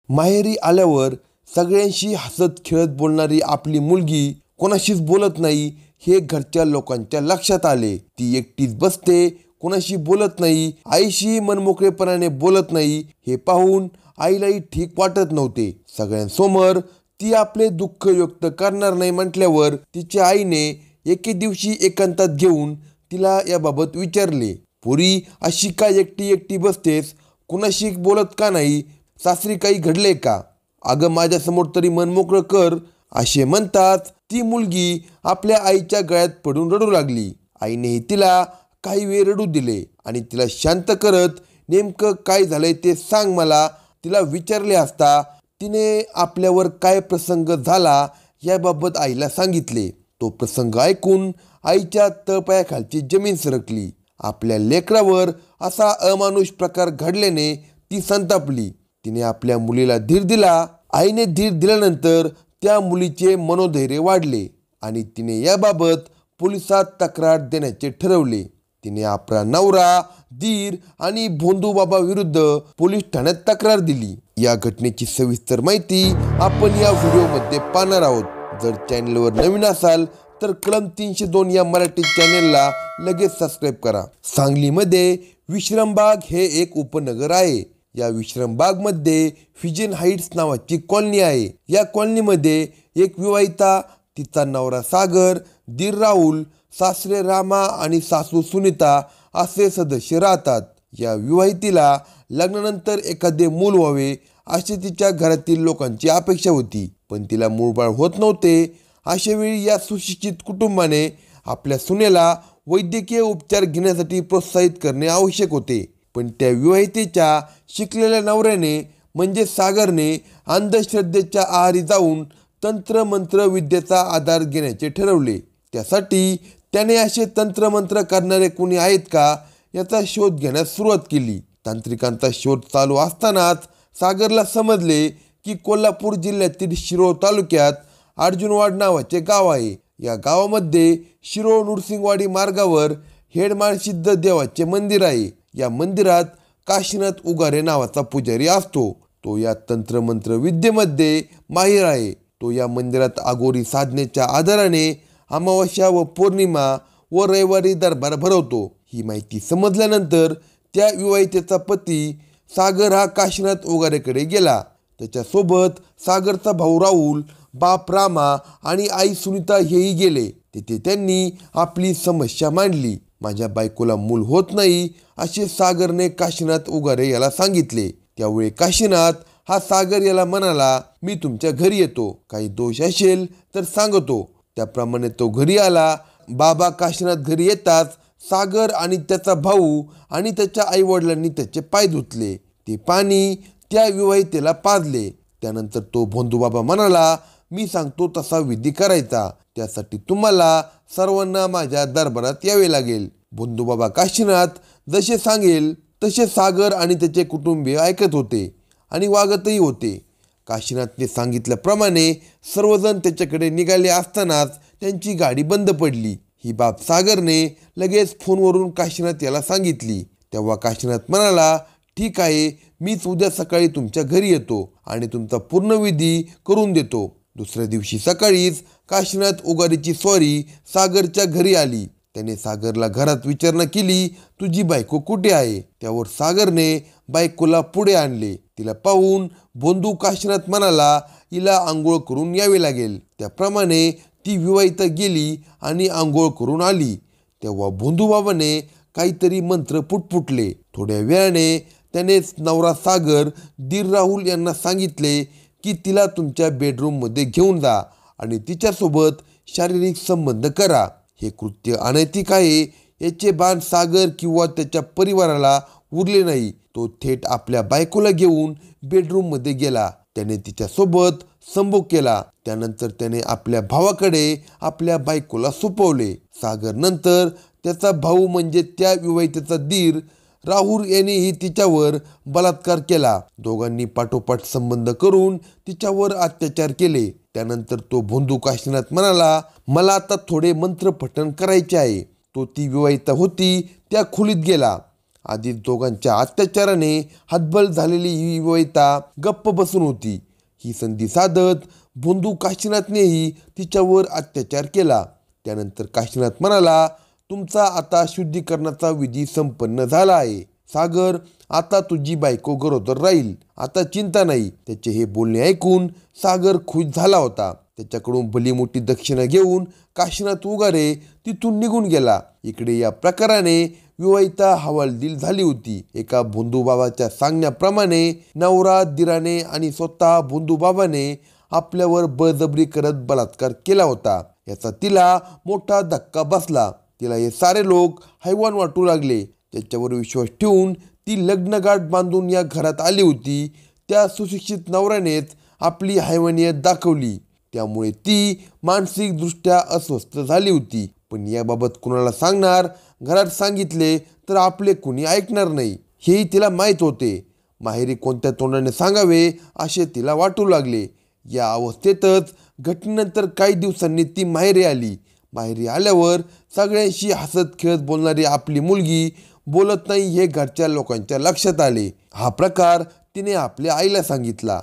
माहेरी आल्यावर सगळ्यांशी हसत खेळत बोलणारी आपली मुलगी कोणाशीच बोलत नाही हे घरच्या लोकांच्या लक्षात आले. ती एकटीच बसते, कोणाशी बोलत नाही, आईशी मनमोकळेपणाने बोलत नाही हे पाहून आईलाही ठीक वाटत नव्हते. सगळ्यांसमोर ती आपले दुःख व्यक्त करणार नाही म्हटल्यावर तिच्या आईने एके दिवशी एकांतात घेऊन तिला याबाबत विचारले. "पुरी, अशी का एकटी एकटी बसतेस? कुणाशी बोलत का नाही? सासरी काही घडले का? अगं माझ्यासमोर तरी मन मोकळं कर." असे म्हणताच ती मुलगी आपल्या आईच्या गळ्यात पडून रडू लागली. आईनेही तिला काही वेळ रडू दिले आणि तिला शांत करत नेमकं काय झालंय ते सांग मला तिला विचारले असता तिने आपल्यावर काय प्रसंग झाला याबाबत आईला सांगितले. तो प्रसंग ऐकून आईच्या तळपायाखालची जमीन सरकली. आपल्या लेकरावर असा अमानुष प्रकार घडल्याने ती संतापली. तिने आपल्या मुलीला धीर दिला. आईने धीर दिल्यानंतर त्या मुलीचे मनोधैर्य वाढले आणि तिने याबाबत पोलिसात तक्रार देण्याचे ठरवले. तिने आपला नवरा, दीर आणि भोंदूबाबा विरुद्ध पोलीस ठाण्यात तक्रार दिली. या घटनेची सविस्तर माहिती आपण या व्हिडिओमध्ये पाहणार आहोत. जर चॅनलवर नवीन असाल तर कलम 302 या मराठी चॅनेलला लगेच सबस्क्राईब करा. सांगलीमध्ये विश्रामबाग हे एक उपनगर आहे. या विश्रामबागमध्ये फिजन हाईट्स नावाची कॉलनी आहे. या कॉलनीमध्ये एक विवाहिता, तिचा नवरा सागर, दीर राहुल, सासरे रामा आणि सासू सुनीता असे सदस्य राहतात. या विवाहितीला लग्नानंतर एखादे मूल व्हावे अशी तिच्या घरातील लोकांची अपेक्षा होती, पण तिला मूलबाळ होत नव्हते. अशावेळी या सुशिक्षित कुटुंबाने आपल्या सुनेला वैद्यकीय उपचार घेण्यासाठी प्रोत्साहित करणे आवश्यक होते. पण त्या विवाहितेच्या शिकलेल्या नवऱ्याने म्हणजे सागरने अंधश्रद्धेच्या आहारी जाऊन तंत्रमंत्र विद्येचा आधार घेण्याचे ठरवले. त्यासाठी त्याने असे तंत्रमंत्र करणारे कोणी आहेत का याचा शोध घेण्यास सुरुवात केली. तांत्रिकांचा शोध चालू असतानाच सागरला समजले की कोल्हापूर जिल्ह्यातील शिरोळ तालुक्यात अर्जुनवाड नावाचे गाव आहे. या गावामध्ये शिरोळ नृसिंगवाडी मार्गावर हेडमाळसिद्ध देवाचे मंदिर आहे. या मंदिरात काशीनाथ उगारे नावाचा पुजारी असतो. तो या तंत्रमंत्र विद्येमध्ये माहिर आहे. तो या मंदिरात अघोरी साधनेच्या आधाराने अमावस्या व पौर्णिमा व रविवारी दरबार भरवतो. ही माहिती समजल्यानंतर त्या विवाहितेचा पती सागर हा काशीनाथ उगारेकडे गेला. त्याच्यासोबत सागरचा भाऊ राहुल, बाप रामा आणि आई सुनीता हेही गेले. तिथे त्यांनी आपली समस्या मांडली. माझ्या बायकोला मूल होत नाही असे सागरने काशीनाथ उगारे याला सांगितले. त्यावेळी काशीनाथ हा सागर याला म्हणाला, "मी तुमच्या घरी येतो, काही दोष असेल तर सांगतो." त्याप्रमाणे तो घरी आला. बाबा काशीनाथ घरी येताच सागर आणि त्याचा भाऊ आणि त्याच्या आईवडिलांनी त्याचे पाय धुतले. ते पाणी त्या विवाहितेला पाजले. त्यानंतर तो भोंदूबाबा म्हणाला, "मी सांगतो तसा विधी करायचा. त्यासाठी तुम्हाला सर्वांना माझ्या दरबारात यावे लागेल." भोंदूबाबा काशीनाथ जसे सांगेल तसे सागर आणि त्याचे कुटुंबीय ऐकत होते आणि वागतही होते. काशीनाथने सांगितल्याप्रमाणे सर्वजण त्याच्याकडे निघाले असतानाच त्यांची गाडी बंद पडली. ही बाब सागरने लगेच फोनवरून काशीनाथ याला सांगितली. तेव्हा काशीनाथ म्हणाला, "ठीक आहे, मीच उद्या सकाळी तुमच्या घरी येतो आणि तुमचा पूर्ण विधी करून देतो." दुसऱ्या दिवशी सकाळीच काशीनाथ उगारीची स्वारी सागरच्या घरी आली. त्याने सागरला घरात विचारणा केली, "तुझी बायको कुठे आहे?" त्यावर सागरने बायकोला पुढे आणले. तिला पाहून भोंदू काशीनाथ म्हणाला, "हिला आंघोळ करून यावे लागेल." त्याप्रमाणे ती विवाहिता गेली आणि आंघोळ करून आली. तेव्हा भोंदूबाबाने काहीतरी मंत्र पुटपुटले. थोड्या वेळाने त्याने नवरा सागर, दीर राहुल यांना सांगितले की तिला तुमच्या बेडरूममध्ये घेऊन जा आणि तिच्यासोबत शारीरिक संबंध करा. हे कृत्य अनैतिक आहे याचे भान सागर किंवा त्याच्या परिवाराला उरले नाही. तो थेट आपल्या बायकोला घेऊन बेडरूममध्ये गेला. त्याने तिच्यासोबत संभोग केला. त्यानंतर त्याने आपल्या भावाकडे आपल्या बायकोला सोपवले. सागर नंतर त्याचा भाऊ म्हणजे त्या विवाहितेचा दीर राहुल यांनीही तिच्यावर बलात्कार केला. दोघांनी पाठोपाठ संबंध करून तिच्यावर अत्याचार केले. त्यानंतर तो भोंदू काशीनाथ म्हणाला, "मला आता थोडे मंत्र पठण करायचे आहे." तो ती विवाहिता होती त्या खोलीत गेला आधीच दोघांच्या अत्याचाराने हतबल झालेली ही विवाहिता गप्प बसून होती. ही संधी साधत बंधू काशीनाथनेही तिच्यावर अत्याचार केला. त्यानंतर काशीनाथ म्हणाला, तुमचा आता शुद्धीकरणाचा विधी संपन्न झाला आहे. सागर, आता तुझी बायको गरोदर राहील. आता चिंता नाही. त्याचे हे बोलणे ऐकून सागर खुश झाला होता. त्याच्याकडून भली मोठी दक्षिणा घेऊन काशीनाथ उगारे तिथून निघून गेला. इकडे या प्रकाराने विवाहिता हवालदिल झाली होती. एका बंधूबाबाच्या सांगण्याप्रमाणे नवरा, दिराने आणि स्वतः बंधूबाबाने आपल्यावर बळजबरी करत बलात्कार केला होता. याचा तिला मोठा धक्का बसला. तिला हे सारे लोक हैवान वाटू लागले. त्याच्यावर विश्वास ठेवून ती लग्नगाठ बांधून या घरात आली होती. त्या सुशिक्षित नवऱ्यानेच आपली हैवानियत दाखवली. त्यामुळे ती मानसिकदृष्ट्या अस्वस्थ झाली होती. पण याबाबत कुणाला सांगणार? घरात सांगितले तर आपले कुणी ऐकणार नाही हेही तिला माहीत होते. माहेरी कोणत्या तोंडाने सांगावे असे तिला वाटू लागले. या अवस्थेतच घटनेनंतर काही दिवसांनी ती माहेरी आली. माहेरी आल्यावर सगळ्यांशी हसत खेळत बोलणारी आपली मुलगी बोलत नाही हे घरच्या लोकांच्या लक्षात आले. हा प्रकार तिने आपल्या आईला सांगितला.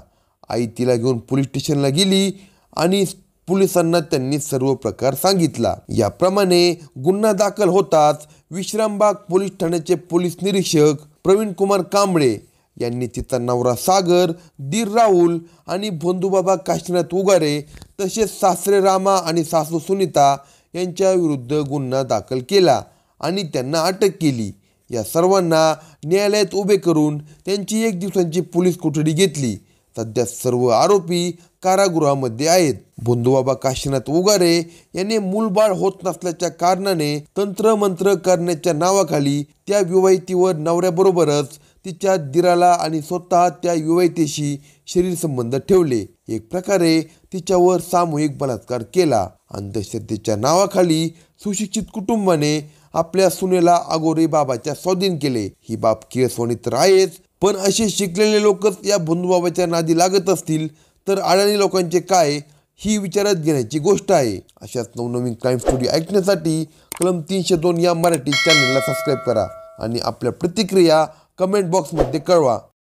आई तिला घेऊन पोलीस स्टेशनला गेली आणि पोलिसांना त्यांनी सर्व प्रकार सांगितला. याप्रमाणे गुन्हा दाखल होताच विश्रामबाग पोलीस ठाण्याचे पोलीस निरीक्षक प्रवीण कुमार कांबळे यांनी तिचा नवरा सागर, दीर राहुल आणि बंधूबाबा काशीनाथ उगारे तसेच सासरे रामा आणि सासू सुनीता यांच्या विरुद्ध गुन्हा दाखल केला आणि त्यांना अटक केली. या सर्वांना न्यायालयात उभे करून त्यांची 1 दिवसांची पोलीस कोठडी घेतली. सध्या सर्व आरोपी कारागृहामध्ये आहेत. बंधूबाबा काशीनाथ उगारे यांनी मूलबाळ होत नसल्याच्या कारणाने तंत्रमंत्र करण्याच्या नावाखाली त्या विवाहितेवर नवऱ्याबरोबरच तिच्या दिराला आणि स्वतः त्या विवाहितेशी शरीर संबंध ठेवले. एक प्रकारे तिच्यावर सामूहिक बलात्कार केला. अंधश्रद्धेच्या नावाखाली सुशिक्षित कुटुंबाने आपल्या सुनेला अगोरी बाबाच्या स्वाधीन केले. ही बाब किळसवाणी तर आहेच, पण असे शिकलेले लोकच या बंधूबाबाच्या नादी लागत असतील तर अडाणी लोकांचे काय ही विचारात घेण्याची गोष्ट आहे. अशाच नवनवीन क्राईम स्टोरी ऐकण्यासाठी कलम 302 या मराठी चॅनलला सबस्क्राईब करा आणि आपल्या प्रतिक्रिया कमेंट बॉक्समध्ये कळवा.